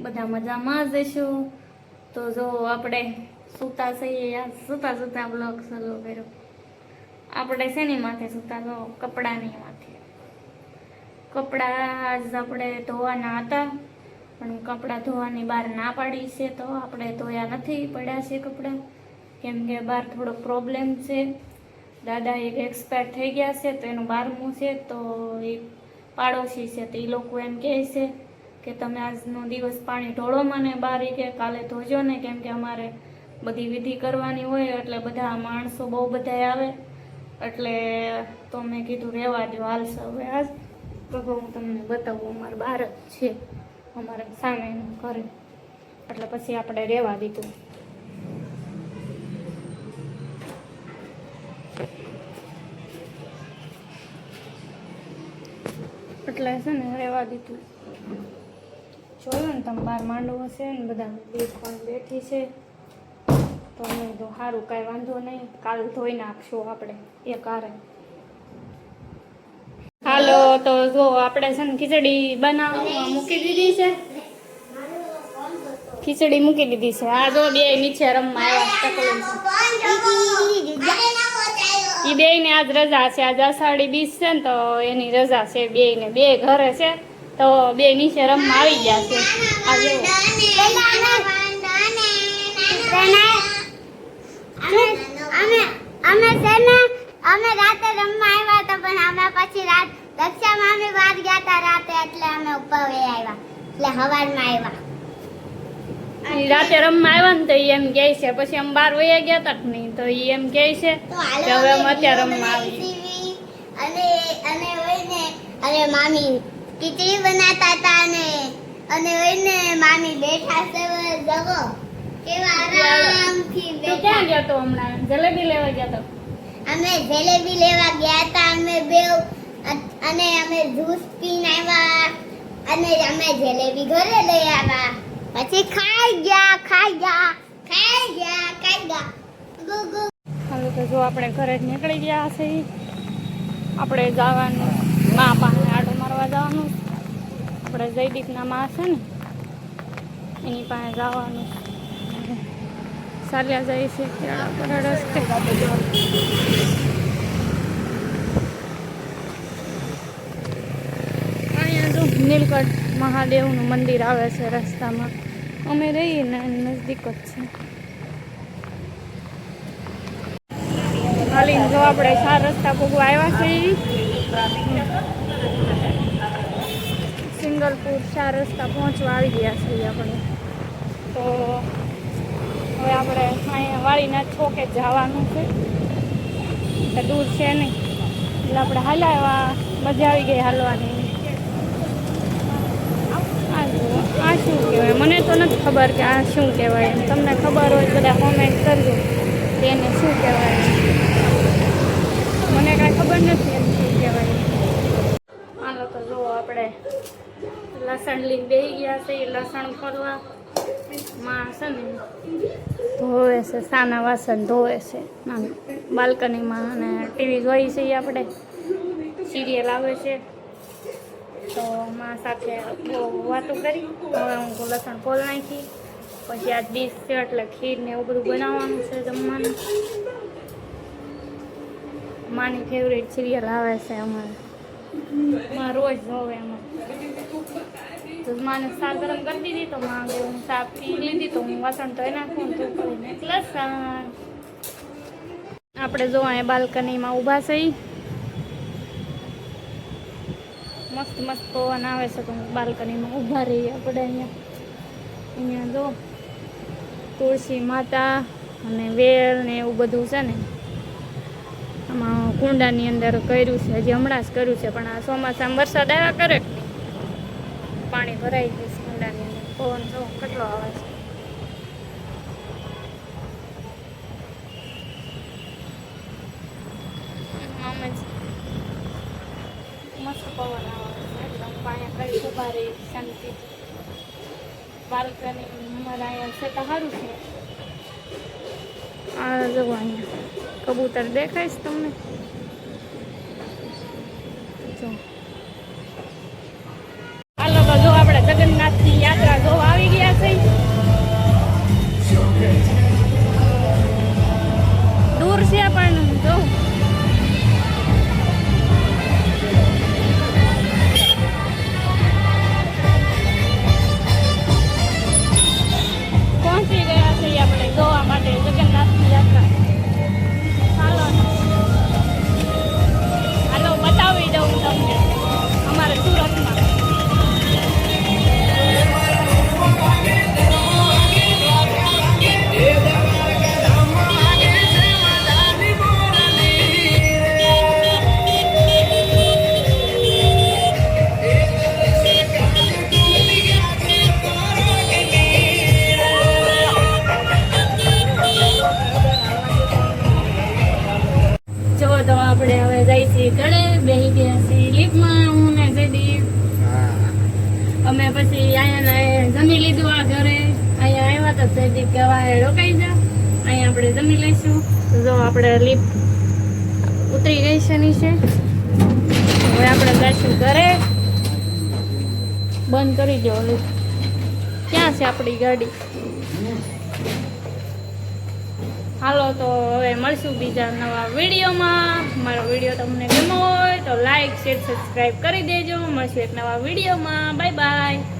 બધા મજામાં જ હશું। તો જો આપણે સૂતા છીએ, સૂતા સૂતા બ્લોગ શરૂ કર્યો। આપણે શેની માથે સૂતા? જો કપડાની માથે। કપડા આજ આપણે ધોવાના હતા, પણ કપડા ધોવાની બહાર ના પાડી છે, તો આપણે ધોયા નથી, પડ્યા છે કપડા, કેમ કે બહાર થોડો પ્રોબ્લેમ છે। દાદા એક એક્સપાયર થઈ ગયા છે, તો એનું 12મું છે, તો એ પાડોશી છે, તો એ લોકો એમ કહે છે કે તમે આજનો દિવસ પાણી ઢોળો મને બહાર, કે કાલે ધોજો ને, કેમ કે અમારે બધી વિધિ કરવાની હોય, એટલે બધા માણસો બહુ બધા આવે, એટલે તો મેં કીધું રહેવા દો, હાલશે હવે આજ તો હું તમને બતાવું। અમારે બહાર જ છે, અમારે સામેનું ઘરે, એટલે પછી આપણે રહેવા દીધું। એટલે છે ને રહેવા દીધું। જોયું ને તમે, બહાર માંડવો છે ને, બધા બીજ પણ બેઠી છે, તો મેં તો સારું, કાંઈ વાંધો નહીં, કાલ ધોઈ નાખશું આપણે એક હારે। હાલો, તો જો આપણે છે ને ખીચડી બનાવવા મૂકી દીધી છે, ખીચડી મૂકી દીધી છે। આ જો બે નીચે રમવા આવ્યા, એ બે ને આજ રજા છે, આજ અષાઢી બીજ છે ને, તો એની રજા છે બે ને, બે ઘરે છે, તો બે નીચે રમવા આવી ગયા છે। અમે રાતે રમવા આવ્યા હતા, પણ અમે પછી રાત દક્ષા મામી વાત ગયા હતા રાતે, એટલે અમે ઉપર આવ્યા, એટલે હવારમાં આવ્યા। રાતે રમવા આવ્યા ને, તો એમ કહે છે, પછી અમે 12 વાગ્યા ગયા હતા નહીં, તો એમ કહે છે કે હવે અમે અત્યારે રમવા આવી। અને મામી ખીચડી બનાવતા હતા, અને ઓઈને મામી બેઠા છે, જગો કેવા આરામથી બેઠા। તું ક્યાં ગયો તો હમણાં? જલેબી લેવા ગયા તો? અમે જલેબી લેવા ગયા હતા, અમે બે, અને અમે જ્યુસ પીને આવ્યા, અને અમે જલેબી ઘરે લઈ આવ્યા, પછી ખાઈ ગયા। હાલો, તો જો આપણે ઘરે જ નીકળી ગયા છે, આપણે જવાનું મા પાસે આટો મારવા જવાનું। આપણે જયદીપના મા છે ને, એની પાસે જવાનું, ચાલ્યા જાય છે કેળા પર રસ્તે। અહીંયા જો નીલકંઠ મહાદેવનું મંદિર આવે છે રસ્તામાં, અમે રહીએ ને નજદીક જ છે। હાલીને જો આપણે 4 રસ્તા ભોગવા આવ્યા છે, સિંગલપુર 4 રસ્તા પહોંચવા આવી ગયા છીએ આપણે। તો હવે આપણે અહીંયા વાળીના ચોકે જવાનું છે, દૂર છે નહીં, એટલે આપણે હાલ્યા, મજા આવી ગઈ હાલવાની। આ શું કહેવાય? મને તો નથી ખબર કે આ શું કહેવાય, તમને ખબર હોય બધા કોમેન્ટ કરજો કે એને શું કહેવાય, મને કાંઈ ખબર નથી એમ શું કહેવાય। હાલો, તો જો આપણે લસણ લઈને બેસી ગયા છે, લસણ ફરવા માં છે ને ધોવે છે, સાના વાસણ ધોવે છે બાલ્કનીમાં, અને ટીવી જોઈ છે, આપણે સિરિયલ આવે છે, તો માં સાથે બહુ વાતો કરી। હવે હું લસણ ફોલ નાખી, પછી આ ડીશ છે એટલે ખીર ને એવું બધું બનાવવાનું છે જમવાનું। માની ફેવરેટ સિરિયલ આવે છે અમારે, માં રોજ જોવે અમારે। તો માને શાક ગરમ કરી દીધી, તો માં હું શાક પી લીધી, તો હું વાસણ ધોઈ નાખું, તો કરીને લસણ। આપણે જો અહીંયા બાલ્કનીમાં ઊભા છીએ, મસ્ત મસ્ત પવન આવે છે, તો બાલ્કનીમાં ઊભા રહીએ આપણે। અહીંયા જો તુલસી માતા અને વેલ ને એવું બધું છે ને, આમાં કુંડાની અંદર કર્યું છે, હજી હમણાં જ કર્યું છે, પણ આ ચોમાસામાં વરસાદ આવ્યા કરે, પાણી ભરાઈ ગયું છે કુંડાની અંદર। પવન જો કેટલો આવે છે, મસ્ત પવન આવે છે, એટલે હું અહીંયા કઈ ઉભા રહી શાંતિ। બાલ્કની અમારા અહીંયા છે તો સારું છે। આ જો અહીંયા કબૂતર દેખાય છે તમને? જો હાલો, તો જો આપણે જગન્નાથની યાત્રા જોવા આવી ગયા। જયદીપ કહેવા હે રોકાઈ જા, અહીંયા આપણે જમી લઈશું. તો જો આપણે લિફ્ટ ઉતરી ગઈ છે નીચે. હવે આપણે જઈશું ઘરે. બંધ કરી દો લિફ્ટ. ક્યાં છે આપણી ગાડી? હાલો તો હવે મળશું બીજા નવા વિડીયોમાં. મારો વિડીયો તમને ગમ્યો હોય તો લાઈક શેર સબસ્ક્રાઈબ કરી દેજો. મળશું એક નવા વિડીયોમાં. Bye bye.